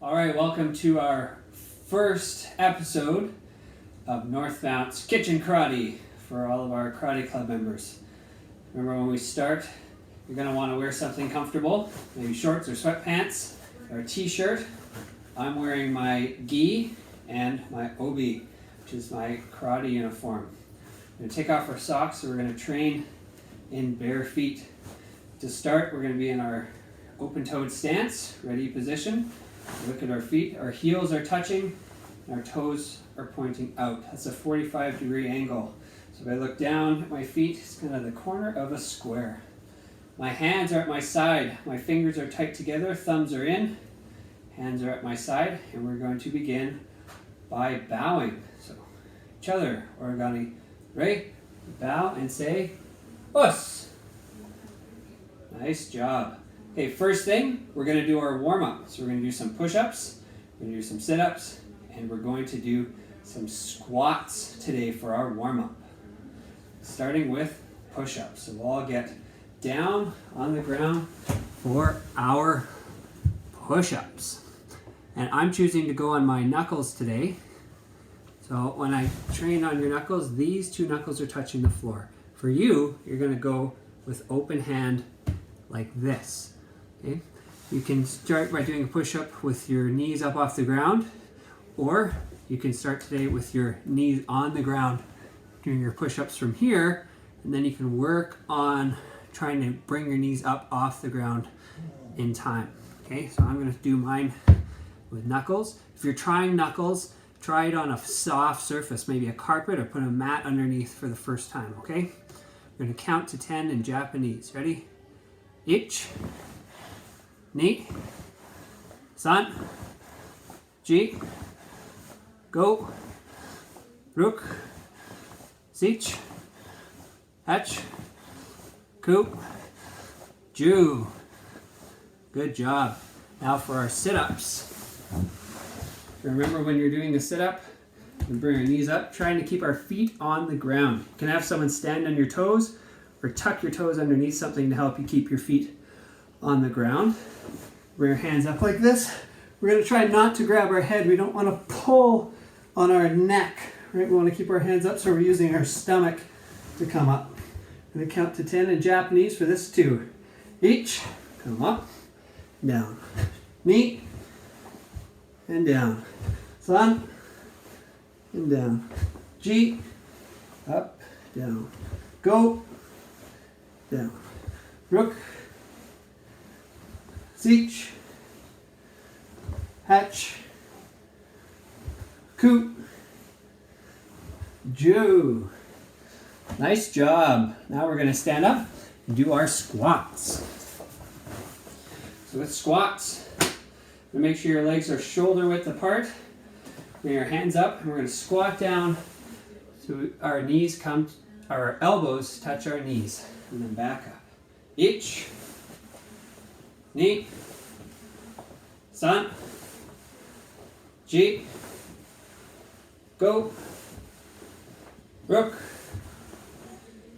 All right, welcome to our first episode of Northmount's Kitchen Karate for all of our karate club members. Remember, when we start, you're going to want to wear something comfortable, maybe shorts or sweatpants or a t-shirt. I'm wearing my gi and my obi, which is my karate uniform. We're going to take off our socks, so we're going to train in bare feet. To start, we're going to be in our open-toed stance, ready position. Look at our feet. Our heels are touching and our toes are pointing out. That's a 45-degree angle. So if I look down at my feet, it's kind of the corner of a square. My hands are at my side. My fingers are tight together. Thumbs are in. Hands are at my side. And we're going to begin by bowing. So each other. Origami. Ready? Bow and say, us. Nice job. Okay, first thing, we're going to do our warm-up. So we're going to do some push-ups, we're going to do some sit-ups, and we're going to do some squats today for our warm-up. Starting with push-ups. So we'll all get down on the ground for our push-ups. And I'm choosing to go on my knuckles today. So when I train on your knuckles, these two knuckles are touching the floor. For you, you're going to go with open hand like this. Okay. You can start by doing a push-up with your knees up off the ground, or you can start today with your knees on the ground, doing your push-ups from here, and then you can work on trying to bring your knees up off the ground in time. Okay, so I'm going to do mine with knuckles. If you're trying knuckles, try it on a soft surface, maybe a carpet, or put a mat underneath for the first time, okay? We're going to count to 10 in Japanese. Ready? Ich, ni, san, ji, go, ruk, sich, hach, ku, ju. Good job. Now for our sit-ups. Remember, when you're doing a sit-up, you bring your knees up, trying to keep our feet on the ground. You can have someone stand on your toes or tuck your toes underneath something to help you keep your feet on the ground. Bring your hands up like this. We're going to try not to grab our head. We don't want to pull on our neck, right? We want to keep our hands up, so we're using our stomach to come up. I'm going to count to 10 in Japanese for this too. Ich, come up, down. Ni, and down. San, and down. Ji, up, down. Go, down. Ruk, sich, hach, ku, ju. Nice job. Now we're going to stand up and do our squats. So with squats, make sure your legs are shoulder width apart. Bring your hands up, and we're going to squat down so our knees come, our elbows touch our knees, and then back up. Ich, ni, san, ji, go, ruk,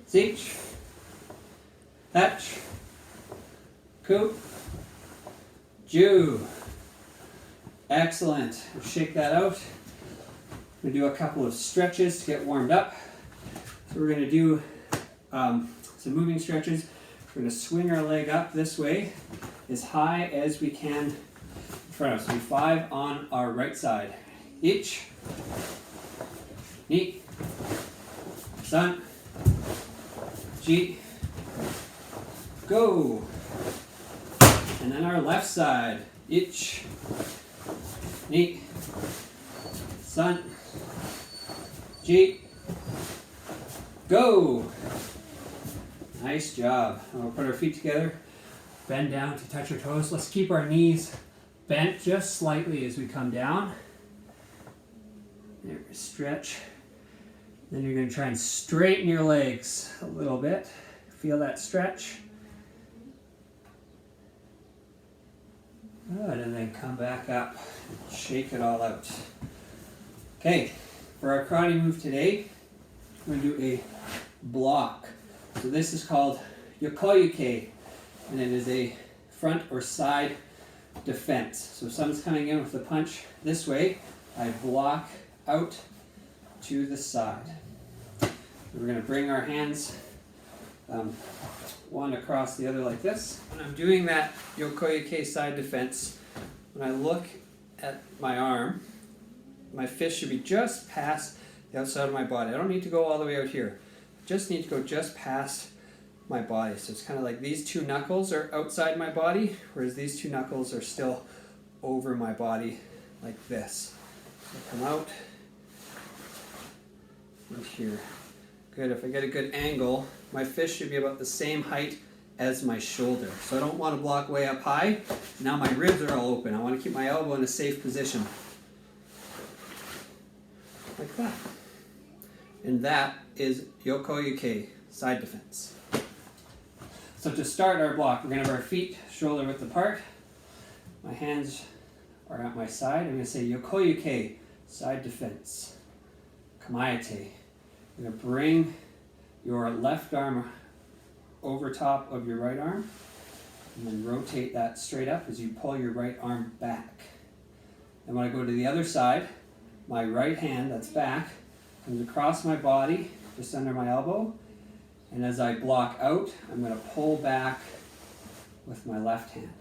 sich, hach, ku, ju. Excellent. We'll shake that out. We're going to do a couple of stretches to get warmed up. So we're going to do some moving stretches. We're going to swing our leg up this way as high as we can in front of us. So 5 on our right side. Ich, ni, san, ji, go. And then our left side. Ich, ni, san, ji, go. Nice job. And we'll put our feet together, bend down to touch our toes. Let's keep our knees bent just slightly as we come down. There, stretch. Then you're going to try and straighten your legs a little bit. Feel that stretch. Good, and then come back up and shake it all out. Okay, for our karate move today, we're going to do a block. So this is called yokoyuke, and it is a front or side defense. So if someone's coming in with the punch this way, I block out to the side. We're going to bring our hands one across the other like this. When I'm doing that yokoyuke side defense, when I look at my arm, my fist should be just past the outside of my body. I don't need to go all the way out here. I just need to go just past my body. So it's kind of like these two knuckles are outside my body, whereas these two knuckles are still over my body like this. So come out in here. Good, if I get a good angle, my fist should be about the same height as my shoulder. So I don't want to block way up high. Now my ribs are all open. I want to keep my elbow in a safe position. Like that. And that is yokoyuke, side defense. So to start our block, we're going to have our feet shoulder width apart. My hands are at my side. I'm going to say yokoyuke, side defense. Kamaete. You're going to bring your left arm over top of your right arm and then rotate that straight up as you pull your right arm back. And when I go to the other side, my right hand that's back comes across my body just under my elbow, and as I block out, I'm going to pull back with my left hand.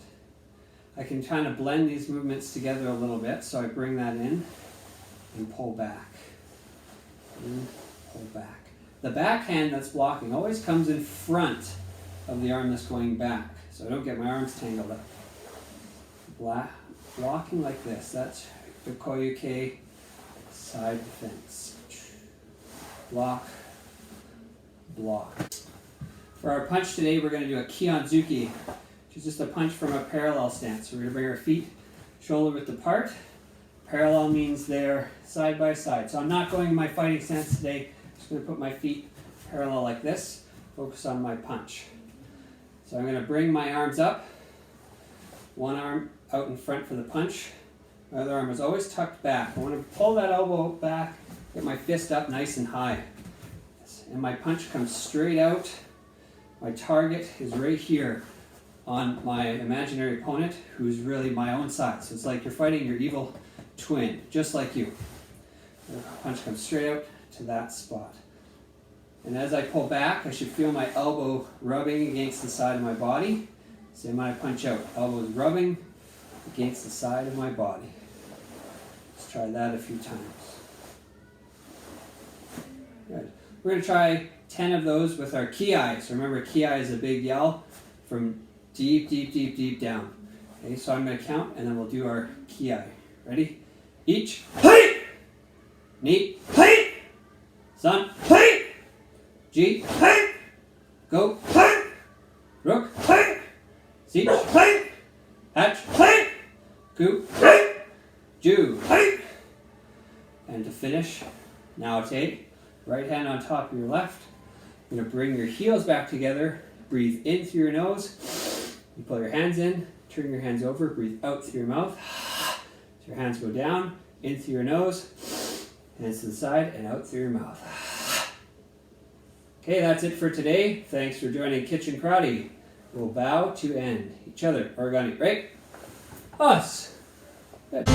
I can kind of blend these movements together a little bit, so I bring that in and pull back. And pull back. The back hand that's blocking always comes in front of the arm that's going back, so I don't get my arms tangled up. Blocking like this, that's the yokoyuke side defense. Block, block. For our punch today, we're going to do a kionzuki, which is just a punch from a parallel stance. We're going to bring our feet shoulder width apart. Parallel means they're side by side. So I'm not going in my fighting stance today. I'm just going to put my feet parallel like this, focus on my punch. So I'm going to bring my arms up, one arm out in front for the punch. My other arm is always tucked back. I want to pull that elbow back, get my fist up nice and high. And my punch comes straight out. My target is right here on my imaginary opponent, who's really my own size. So it's like you're fighting your evil twin, just like you. The punch comes straight out to that spot. And as I pull back, I should feel my elbow rubbing against the side of my body. Same when I punch out. Elbow is rubbing against the side of my body. Let's try that a few times. Good. We're going to try 10 of those with our ki. So remember, ki is a big yell from deep, deep, deep, deep down. Okay, so I'm going to count and then we'll do our ki. Ready? Each. Hey! Ni. Hey! San. Hey! Ji. Hey! Go. Hey! Rook. Hey! Sich. Hey! Hatch. Hey! Ku. Hey! Ju. Hey! And to finish, now take right hand on top of your left. You're going to bring your heels back together. Breathe in through your nose. You pull your hands in, turn your hands over, breathe out through your mouth. So your hands go down, in through your nose, hands to the side, and out through your mouth. Okay, that's it for today. Thanks for joining Kitchen Karate. We'll bow to end. Each other. Origami. Right? Us. Good.